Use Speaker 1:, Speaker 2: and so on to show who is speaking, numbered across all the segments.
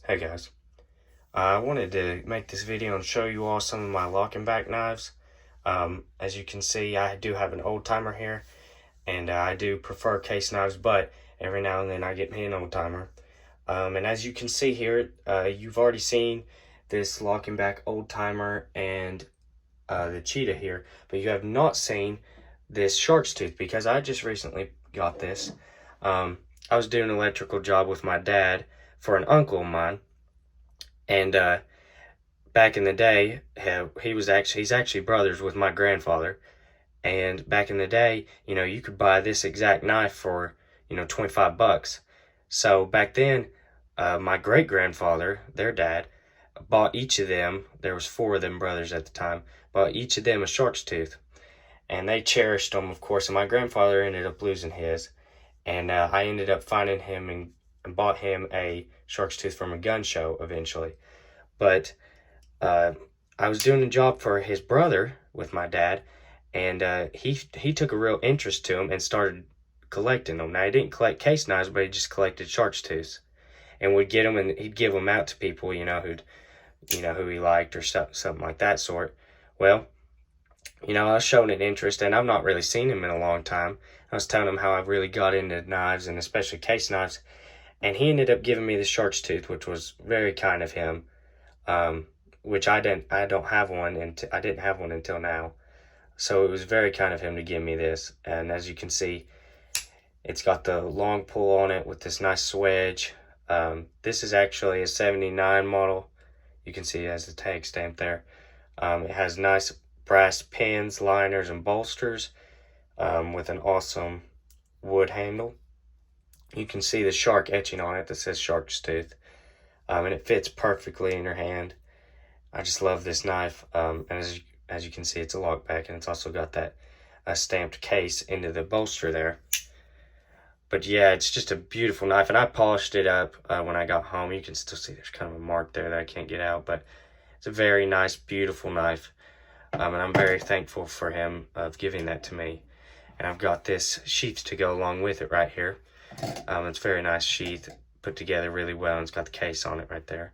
Speaker 1: Hey guys, I wanted to make this video and show you all some of my lock and back knives. As you can see, I do have an old timer here, and I do prefer case knives, but every now and then I get me an old timer. And as you can see here, you've already seen this lock and back old timer and the Cheetah here, but you have not seen this shark's tooth because I just recently got this. I was doing an electrical job with my dad for an uncle of mine, and back in the day, he's actually brothers with my grandfather. And back in the day, you could buy this exact knife for, 25 bucks. So back then, my great grandfather, their dad, bought each of them. There was four of them brothers at the time. Bought each of them a shark's tooth, and they cherished them, of course. And my grandfather ended up losing his, and I ended up finding him and bought him a shark's tooth from a gun show eventually. But uh, I was doing a job for his brother with my dad, and he took a real interest to him and started collecting them. Now he didn't collect case knives, but he just collected shark's tooths, and would get them and he'd give them out to people, who he liked or something like that sort. Well, I was showing an interest, and I've not really seen him in a long time. I was telling him how I really got into knives and especially case knives, and he ended up giving me the shark's tooth, which was very kind of him. Which I don't have one, and I didn't have one until now. So it was very kind of him to give me this. And as you can see, it's got the long pull on it with this nice swedge. This is actually a 79 model. You can see it has the tag stamp there. It has nice brass pins, liners, and bolsters with an awesome wood handle. You can see the shark etching on it that says shark's tooth. And it fits perfectly in your hand. I just love this knife. And as you can see, it's a lockback, and it's also got that stamped case into the bolster there. But yeah, it's just a beautiful knife, and I polished it up when I got home. You can still see there's kind of a mark there that I can't get out, but it's a very nice, beautiful knife. And I'm very thankful for him of giving that to me. And I've got this sheath to go along with it right here. It's a very nice sheath, put together really well, and it's got the case on it right there.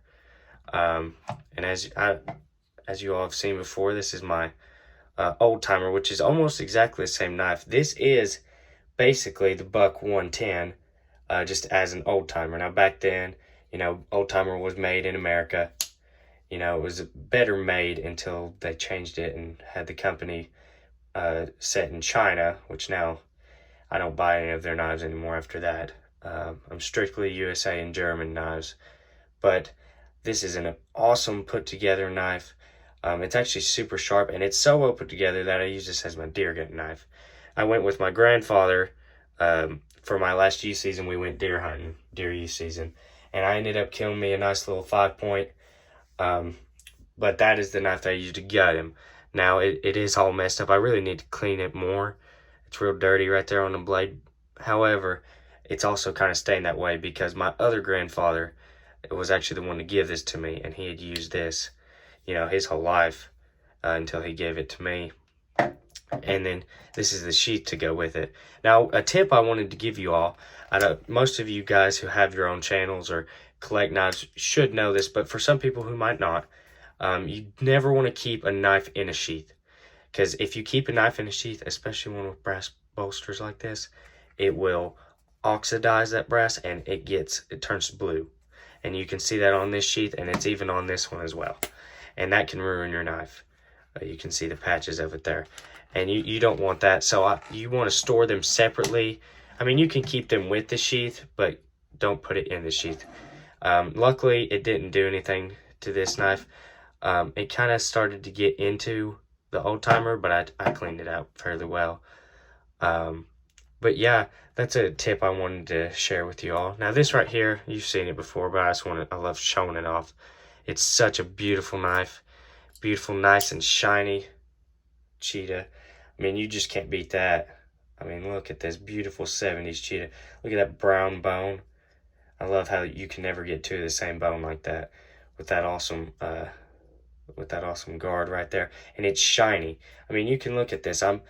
Speaker 1: And as you all have seen before, this is my old timer, which is almost exactly the same knife. This is basically the Buck 110, just as an old timer. Now back then, old timer was made in America. It was better made until they changed it and had the company set in China, which now I don't buy any of their knives anymore after that. I'm strictly USA and German knives. But this is an awesome put together knife. It's actually super sharp, and it's so well put together that I use this as my deer hunting knife. I went with my grandfather for my last youth season. We went deer hunting, deer youth season, and I ended up killing me a nice little 5-point. But that is the knife that I used to gut him. Now it is all messed up. I really need to clean it more. It's real dirty right there on the blade. However, it's also kind of staying that way because my other grandfather was actually the one to give this to me, and he had used this, his whole life until he gave it to me. And then this is the sheath to go with it. Now, a tip I wanted to give you all, I know most of you guys who have your own channels or collect knives should know this, but for some people who might not, you never want to keep a knife in a sheath. Because if you keep a knife in a sheath, especially one with brass bolsters like this, it will oxidize that brass and it turns blue. And you can see that on this sheath, and it's even on this one as well. And that can ruin your knife. You can see the patches of it there. And you don't want that, so you want to store them separately. I mean, you can keep them with the sheath, but don't put it in the sheath. Luckily, it didn't do anything to this knife. It kind of started to get into the old timer, but I cleaned it out fairly well. But yeah, that's a tip I wanted to share with you all. Now this right here, you've seen it before, but I love showing it off. It's such a beautiful knife. Beautiful, nice and shiny Cheetah. I mean, you just can't beat that. I mean, look at this beautiful 70s Cheetah. Look at that brown bone. I love how you can never get two of the same bone like that with that awesome guard right there. And it's shiny. I mean, you can look at this. I'm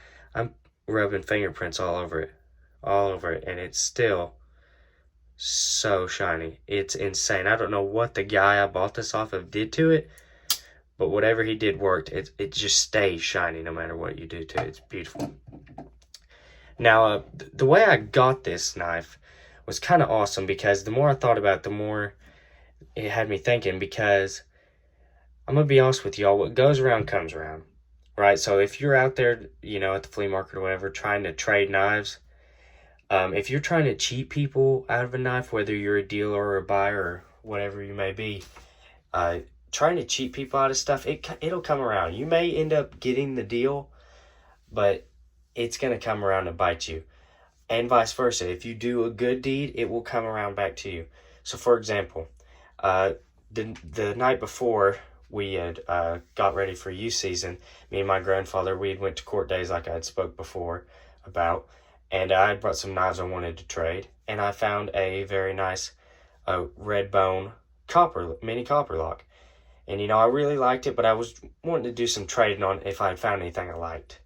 Speaker 1: rubbing fingerprints all over it, and it's still so shiny. It's insane. I don't know what the guy I bought this off of did to it, but whatever he did worked. It just stays shiny no matter what you do to it. It's beautiful. Now, the way I got this knife was kind of awesome, because the more I thought about it, the more it had me thinking, because I'm going to be honest with y'all, what goes around comes around, right? So if you're out there, you know, at the flea market or whatever, trying to trade knives, if you're trying to cheat people out of a knife, whether you're a dealer or a buyer or whatever you may be, trying to cheat people out of stuff, it'll come around. You may end up getting the deal, but it's going to come around and bite you. And vice versa. If you do a good deed, it will come around back to you. So, for example, the night before we had got ready for youth season, me and my grandfather, we had went to court days like I had spoke before about, and I had brought some knives I wanted to trade, and I found a very nice red bone mini copper lock. And, you know, I really liked it, but I was wanting to do some trading on if I had found anything I liked.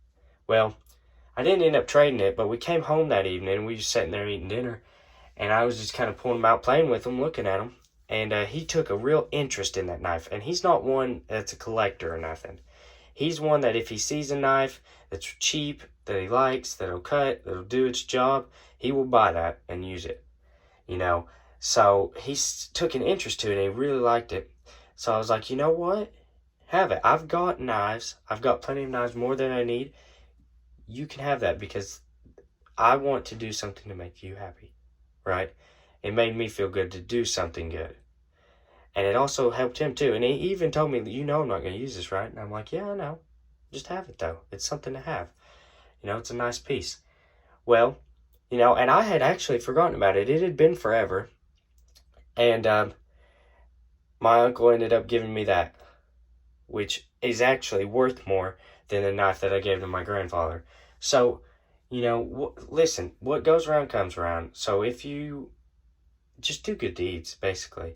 Speaker 1: Well, I didn't end up trading it, but we came home that evening, and we were sitting there eating dinner, and I was just kind of pulling them out, playing with them, looking at them, and he took a real interest in that knife. And he's not one that's a collector or nothing. He's one that if he sees a knife that's cheap, that he likes, that'll cut, that'll do its job, he will buy that and use it, you know. So he took an interest to it, and he really liked it. So I was like, you know what? Have it. I've got knives. I've got plenty of knives, more than I need. You can have that, because I want to do something to make you happy, right? It made me feel good to do something good. And it also helped him too. And he even told me, you know, I'm not going to use this, right? And I'm like, yeah, I know. Just have it though. It's something to have. You know, it's a nice piece. Well, you know, and I had actually forgotten about it. It had been forever. And my uncle ended up giving me that, which is actually worth more than the knife that I gave to my grandfather. So, you know, listen, what goes around comes around. So if you just do good deeds, basically,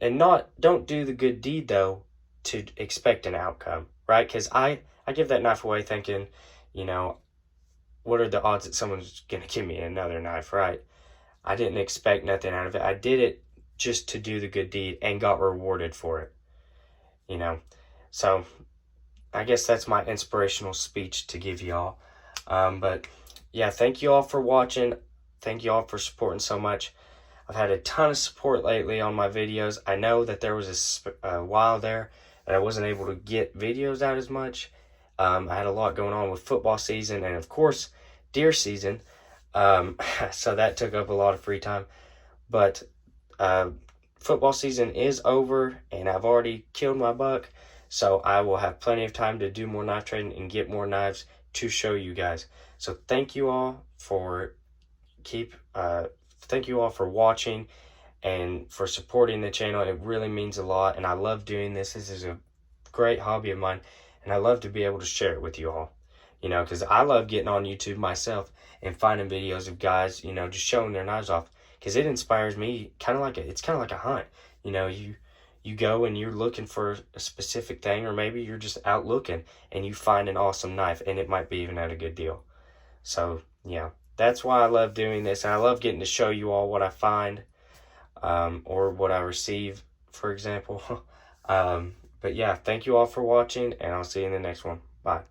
Speaker 1: and don't do the good deed though to expect an outcome, right? Because I give that knife away thinking, you know, what are the odds that someone's gonna give me another knife, right? I didn't expect nothing out of it. I did it just to do the good deed and got rewarded for it, you know. So I guess that's my inspirational speech to give y'all. But yeah, thank you all for watching. Thank you all for supporting so much. I've had a ton of support lately on my videos. I know that there was a while there that I wasn't able to get videos out as much. I had a lot going on with football season and, of course, deer season. So that took up a lot of free time. But football season is over, and I've already killed my buck. So I will have plenty of time to do more knife trading and get more knives to show you guys. So thank you all for watching and for supporting the channel. It really means a lot, and I love doing this. This is a great hobby of mine, and I love to be able to share it with you all. You know, because I love getting on YouTube myself and finding videos of guys, you know, just showing their knives off, because it inspires me. It's kind of like a hunt. You know, you go and you're looking for a specific thing, or maybe you're just out looking and you find an awesome knife, and it might be even at a good deal. So yeah, that's why I love doing this, and I love getting to show you all what I find, or what I receive, for example. But yeah, thank you all for watching, and I'll see you in the next one. Bye.